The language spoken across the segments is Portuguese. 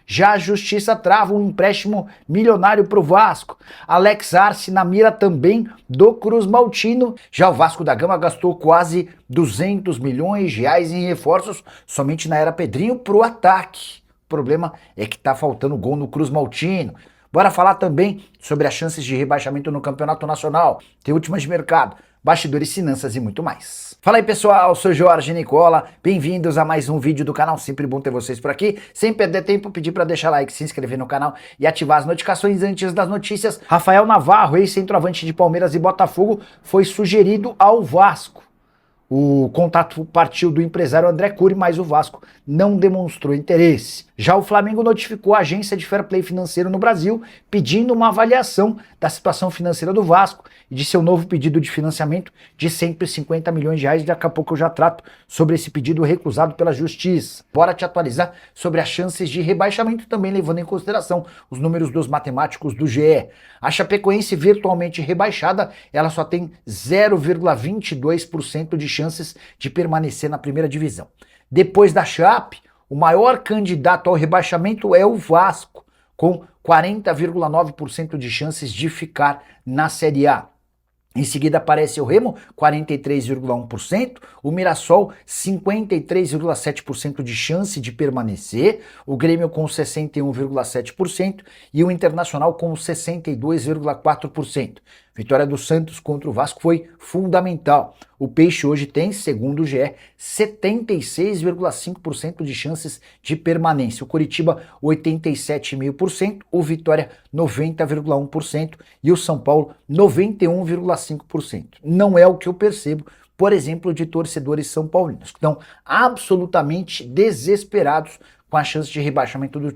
Já a Justiça trava um empréstimo milionário para o Vasco. Alex Arce na mira também do Cruz Maltino. Já o Vasco da Gama gastou quase 200 milhões de reais em reforços somente na era Pedrinho para o ataque. O problema é que tá faltando gol no Cruz Maltino. Bora falar também sobre as chances de rebaixamento no Campeonato Nacional. Tem últimas de mercado, bastidores, finanças e muito mais. Fala aí pessoal, sou Jorge Nicola, bem-vindos a mais um vídeo do canal, sempre bom ter vocês por aqui. Sem perder tempo, pedir para deixar like, se inscrever no canal e ativar as notificações antes das notícias. Rafael Navarro, ex-centroavante de Palmeiras e Botafogo, foi sugerido ao Vasco. O contato partiu do empresário André Cury, mas o Vasco não demonstrou interesse. Já o Flamengo notificou a agência de fair play financeiro no Brasil, pedindo uma avaliação da situação financeira do Vasco e de seu novo pedido de financiamento de 150 milhões de reais. Daqui a pouco eu já trato sobre esse pedido recusado pela Justiça. Bora te atualizar sobre as chances de rebaixamento, também levando em consideração os números dos matemáticos do GE. A Chapecoense virtualmente rebaixada, ela só tem 0,22% de chances de permanecer na primeira divisão. Depois da Chape, o maior candidato ao rebaixamento é o Vasco, com 40,9% de chances de ficar na Série A. Em seguida aparece o Remo, 43,1%, o Mirassol, 53,7% de chance de permanecer, o Grêmio com 61,7% e o Internacional com 62,4%. Vitória do Santos contra o Vasco foi fundamental. O Peixe hoje tem, segundo o GE, 76,5% de chances de permanência. O Coritiba, 87,5%, o Vitória, 90,1% e o São Paulo, 91,5%. Não é o que eu percebo, por exemplo, de torcedores são paulinos, que estão absolutamente desesperados com a chance de rebaixamento do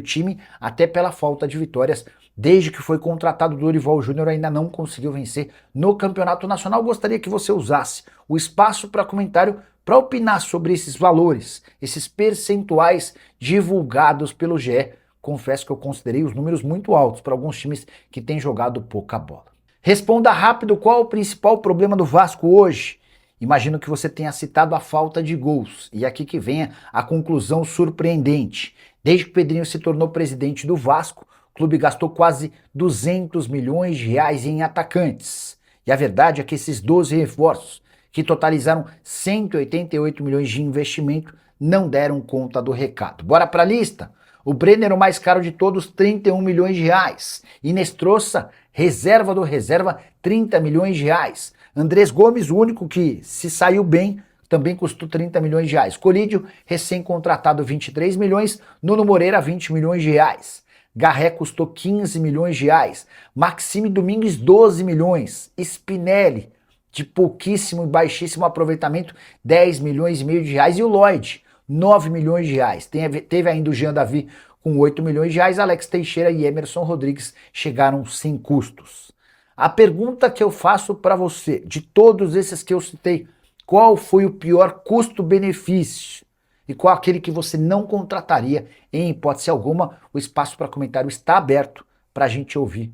time, até pela falta de vitórias. Desde que foi contratado, o Dorival Júnior ainda não conseguiu vencer no Campeonato Nacional. Gostaria que você usasse o espaço para comentário para opinar sobre esses valores, esses percentuais divulgados pelo GE. Confesso que eu considerei os números muito altos para alguns times que têm jogado pouca bola. Responda rápido qual o principal problema do Vasco hoje. Imagino que você tenha citado a falta de gols. E aqui que vem a conclusão surpreendente. Desde que Pedrinho se tornou presidente do Vasco, o clube gastou quase 200 milhões de reais em atacantes. E a verdade é que esses 12 reforços, que totalizaram 188 milhões de investimento, não deram conta do recado. Bora pra lista? O Brenner, o mais caro de todos, 31 milhões de reais. Inestrosa, reserva do reserva, 30 milhões de reais. Andrés Gomes, o único que se saiu bem, também custou 30 milhões de reais. Colídio, recém-contratado, 23 milhões. Nuno Moreira, 20 milhões de reais. Garré custou 15 milhões de reais. Maxime Domingues, 12 milhões. Spinelli, de pouquíssimo e baixíssimo aproveitamento, 10 milhões e meio de reais. E o Lloyd, 9 milhões de reais. Teve ainda o Jean Davi com 8 milhões de reais. Alex Teixeira e Emerson Rodrigues chegaram sem custos. A pergunta que eu faço para você, de todos esses que eu citei, qual foi o pior custo-benefício? E qual aquele que você não contrataria em hipótese alguma? O espaço para comentário está aberto para a gente ouvir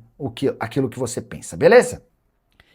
aquilo que você pensa, beleza?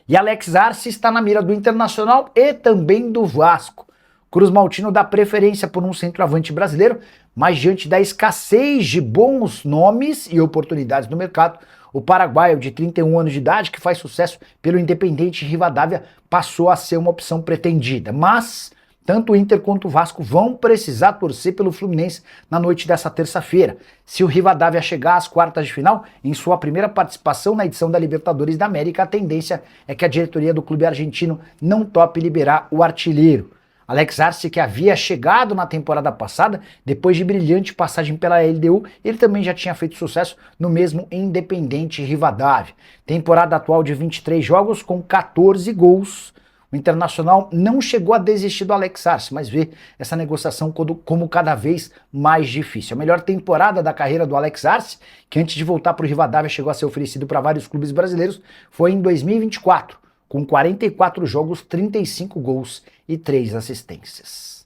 E Alex Arce está na mira do Internacional e também do Vasco. Cruz Maltino dá preferência por um centroavante brasileiro, mas diante da escassez de bons nomes e oportunidades no mercado, o paraguaio de 31 anos de idade, que faz sucesso pelo Independente Rivadavia, passou a ser uma opção pretendida. Mas tanto o Inter quanto o Vasco vão precisar torcer pelo Fluminense na noite dessa terça-feira. Se o Rivadavia chegar às quartas de final, em sua primeira participação na edição da Libertadores da América, a tendência é que a diretoria do clube argentino não tope liberar o artilheiro. Alex Arce, que havia chegado na temporada passada, depois de brilhante passagem pela LDU, ele também já tinha feito sucesso no mesmo Independente Rivadavia. Temporada atual de 23 jogos com 14 gols. O Internacional não chegou a desistir do Alex Arce, mas vê essa negociação como cada vez mais difícil. A melhor temporada da carreira do Alex Arce, que antes de voltar para o Rivadavia chegou a ser oferecido para vários clubes brasileiros, foi em 2024. Com 44 jogos, 35 gols e 3 assistências.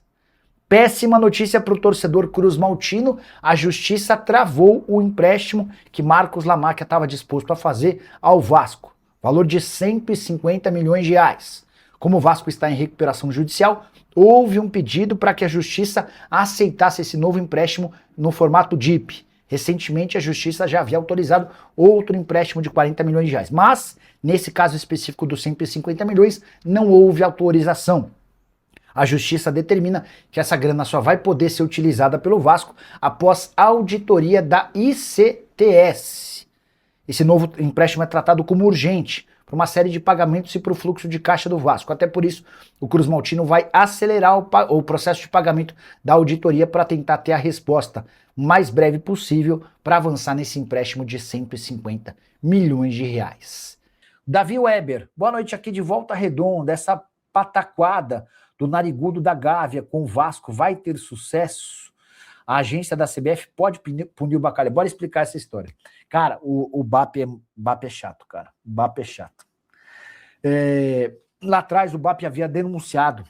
Péssima notícia para o torcedor Cruz Maltino, a Justiça travou o empréstimo que Marcos Lamacchia estava disposto a fazer ao Vasco, valor de 150 milhões de reais. Como o Vasco está em recuperação judicial, houve um pedido para que a Justiça aceitasse esse novo empréstimo no formato DIP. Recentemente, a Justiça já havia autorizado outro empréstimo de 40 milhões de reais, mas, nesse caso específico dos 150 milhões, não houve autorização. A Justiça determina que essa grana só vai poder ser utilizada pelo Vasco após auditoria da ICTS. Esse novo empréstimo é tratado como urgente para uma série de pagamentos e para o fluxo de caixa do Vasco. Até por isso, o Cruz Maltino vai acelerar o processo de pagamento da auditoria para tentar ter a resposta mais breve possível para avançar nesse empréstimo de 150 milhões de reais. Davi Weber, boa noite aqui de Volta Redonda. Essa pataquada do narigudo da Gávea com o Vasco vai ter sucesso? A agência da CBF pode punir o Bacalhau? Bora explicar essa história. Cara, o BAP é chato, cara. O BAP é chato. Lá atrás, o BAP havia denunciado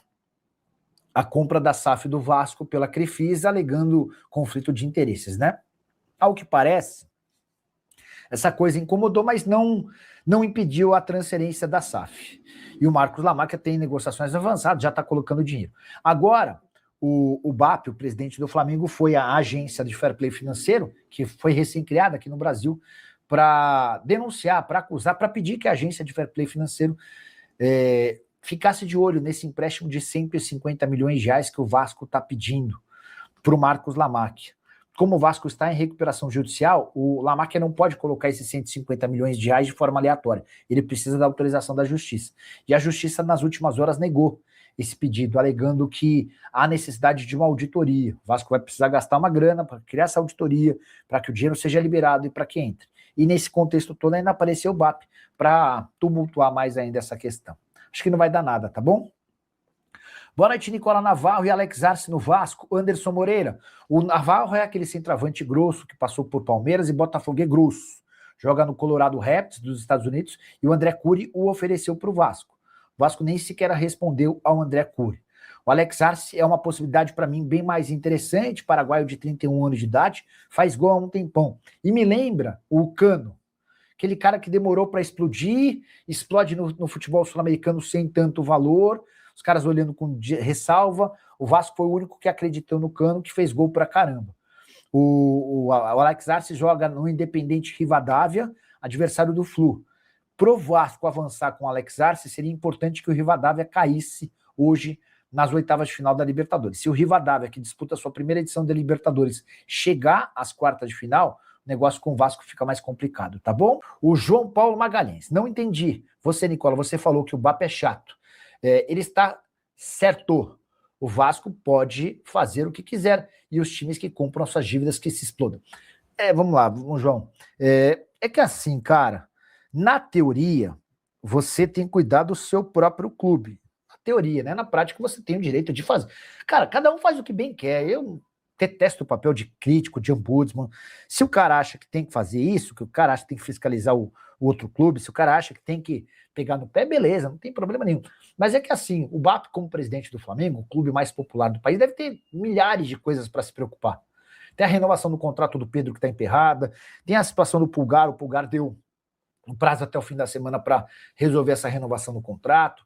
a compra da SAF do Vasco pela Crefisa, alegando conflito de interesses, né? Ao que parece, essa coisa incomodou, mas não impediu a transferência da SAF. E o Marcos Lamáquia tem negociações avançadas, já está colocando dinheiro. Agora, o BAP, o presidente do Flamengo, foi à agência de fair play financeiro, que foi recém-criada aqui no Brasil, para denunciar, para acusar, para pedir que a agência de fair play financeiro ficasse de olho nesse empréstimo de 150 milhões de reais que o Vasco está pedindo para o Marcos Lamáquia. Como o Vasco está em recuperação judicial, o Lamáquia não pode colocar esses 150 milhões de reais de forma aleatória. Ele precisa da autorização da Justiça. E a Justiça, nas últimas horas, negou esse pedido, alegando que há necessidade de uma auditoria. O Vasco vai precisar gastar uma grana para criar essa auditoria, para que o dinheiro seja liberado e para que entre. E nesse contexto todo ainda apareceu o BAP para tumultuar mais ainda essa questão. Acho que não vai dar nada, tá bom? Boa noite, Nicola Navarro e Alex Arce no Vasco. Anderson Moreira. O Navarro é aquele centroavante grosso que passou por Palmeiras e Botafogo é grosso. Joga no Colorado Rapids dos Estados Unidos e o André Cury o ofereceu para o Vasco. O Vasco nem sequer respondeu ao André Cury. O Alex Arce é uma possibilidade para mim bem mais interessante, paraguaio de 31 anos de idade, faz gol há um tempão. E me lembra o Cano, aquele cara que demorou para explodir, explode no futebol sul-americano sem tanto valor, os caras olhando com ressalva. O Vasco foi o único que acreditou no Cano, que fez gol pra caramba. O Alex Arce joga no Independente Rivadavia, adversário do Flu. Pro Vasco avançar com o Alex Arce, seria importante que o Rivadavia caísse hoje nas oitavas de final da Libertadores. Se o Rivadavia, que disputa a sua primeira edição da Libertadores, chegar às quartas de final, o negócio com o Vasco fica mais complicado, tá bom? O João Paulo Magalhães, não entendi. Você, Nicola, você falou que o BAP é chato. Ele está certo. O Vasco pode fazer o que quiser e os times que compram suas dívidas que se explodam. Vamos lá, João. É que assim, cara, na teoria, você tem que cuidar do seu próprio clube. Na teoria, né? Na prática, você tem o direito de fazer. Cara, cada um faz o que bem quer. Eu detesto o papel de crítico, de ombudsman. Se o cara acha que tem que fazer isso, que o cara acha que tem que fiscalizar o outro clube, se o cara acha que tem que pegar no pé, beleza, não tem problema nenhum. Mas é que assim, o BAP, como presidente do Flamengo, o clube mais popular do país, deve ter milhares de coisas para se preocupar. Tem a renovação do contrato do Pedro que está emperrada, tem a situação do Pulgar, o Pulgar deu um prazo até o fim da semana para resolver essa renovação do contrato,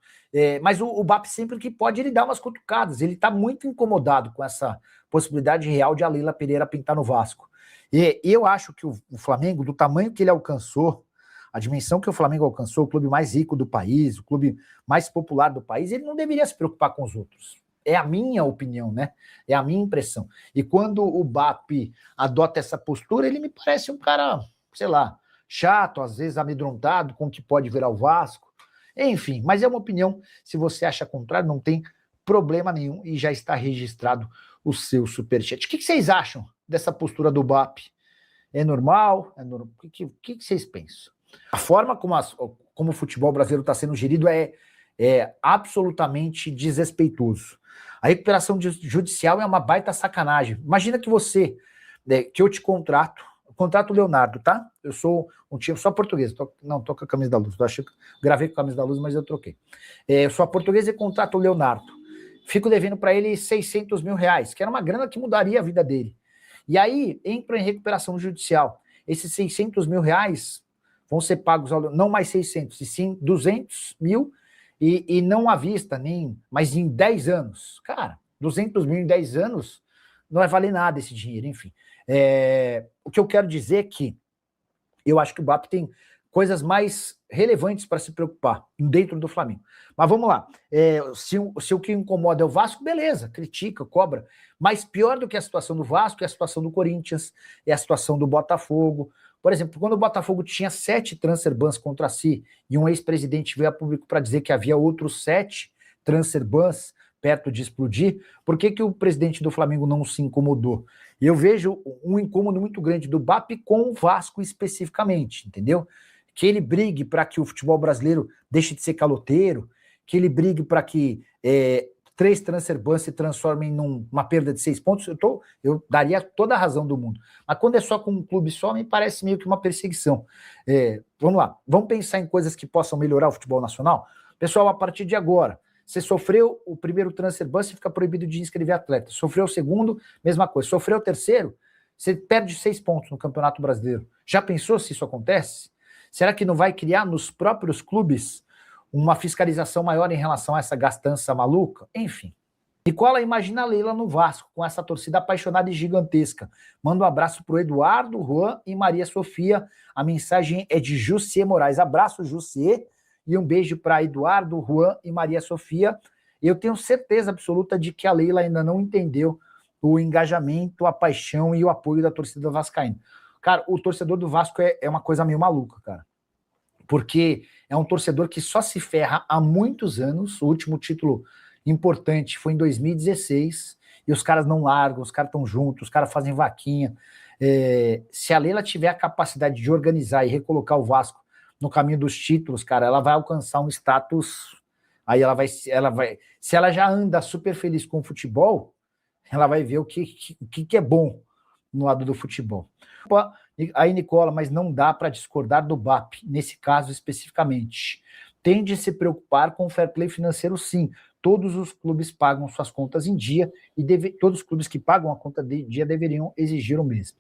mas o BAP sempre que pode, ele dá umas cutucadas, ele está muito incomodado com essa possibilidade real de a Leila Pereira pintar no Vasco. E eu acho que o Flamengo, do tamanho que ele alcançou, a dimensão que o Flamengo alcançou, o clube mais rico do país, o clube mais popular do país, ele não deveria se preocupar com os outros. É a minha opinião, né? É a minha impressão. E quando o BAP adota essa postura, ele me parece um cara, sei lá, chato, às vezes amedrontado com o que pode virar o Vasco. Enfim, mas é uma opinião. Se você acha contrário, não tem problema nenhum e já está registrado o seu superchat. O que vocês acham dessa postura do BAP? É normal? O que vocês pensam? A forma como o futebol brasileiro está sendo gerido é absolutamente desrespeitoso. A recuperação judicial é uma baita sacanagem. Imagina que que eu te contrato o Leonardo, tá? Eu sou um time só português, tô com a camisa da Luz, gravei com a camisa da Luz, mas eu troquei. Eu sou a portuguesa e contrato o Leonardo. Fico devendo para ele 600 mil reais, que era uma grana que mudaria a vida dele. E aí, entro em recuperação judicial. Esses 600 mil reais vão ser pagos, não mais 600, e sim 200 mil, e não à vista, nem, mas em 10 anos. Cara, 200 mil em 10 anos não vai valer nada esse dinheiro, enfim. O que eu quero dizer é que eu acho que o BAP tem coisas mais relevantes para se preocupar dentro do Flamengo. Mas vamos lá. Se o que incomoda é o Vasco, beleza, critica, cobra. Mas pior do que a situação do Vasco é a situação do Corinthians, é a situação do Botafogo. Por exemplo, quando o Botafogo tinha 7 transfer bans contra si e um ex-presidente veio a público para dizer que havia outros 7 transfer bans perto de explodir, por que, que o presidente do Flamengo não se incomodou? E eu vejo um incômodo muito grande do BAP com o Vasco especificamente, entendeu? Que ele brigue para que o futebol brasileiro deixe de ser caloteiro, que ele brigue para que 3 transfer bans se transformem numa perda de 6 pontos, eu daria toda a razão do mundo. Mas quando é só com um clube só, me parece meio que uma perseguição. Vamos lá, vamos pensar em coisas que possam melhorar o futebol nacional? Pessoal, a partir de agora, você sofreu o primeiro transfer ban, você fica proibido de inscrever atleta. Sofreu o segundo, mesma coisa. Sofreu o terceiro, você perde 6 pontos no Campeonato Brasileiro. Já pensou se isso acontece? Será que não vai criar nos próprios clubes uma fiscalização maior em relação a essa gastança maluca? Enfim. Nicola, imagina a Leila no Vasco, com essa torcida apaixonada e gigantesca. Manda um abraço para o Eduardo, Juan e Maria Sofia. A mensagem é de Jussier Moraes. Abraço, Jussier. E um beijo para Eduardo, Juan e Maria Sofia. Eu tenho certeza absoluta de que a Leila ainda não entendeu o engajamento, a paixão e o apoio da torcida vascaína. Cara, o torcedor do Vasco é uma coisa meio maluca, cara. Porque é um torcedor que só se ferra há muitos anos. O último título importante foi em 2016 e os caras não largam, os caras estão juntos, os caras fazem vaquinha. Se a Leila tiver a capacidade de organizar e recolocar o Vasco no caminho dos títulos, cara, ela vai alcançar um status. Aí ela vai. Se ela já anda super feliz com o futebol, ela vai ver o que é bom no lado do futebol. Aí, Nicola, mas não dá para discordar do BAP, nesse caso especificamente. Tem de se preocupar com o fair play financeiro, sim. Todos os clubes pagam suas contas em dia e todos os clubes que pagam a conta de dia deveriam exigir o mesmo.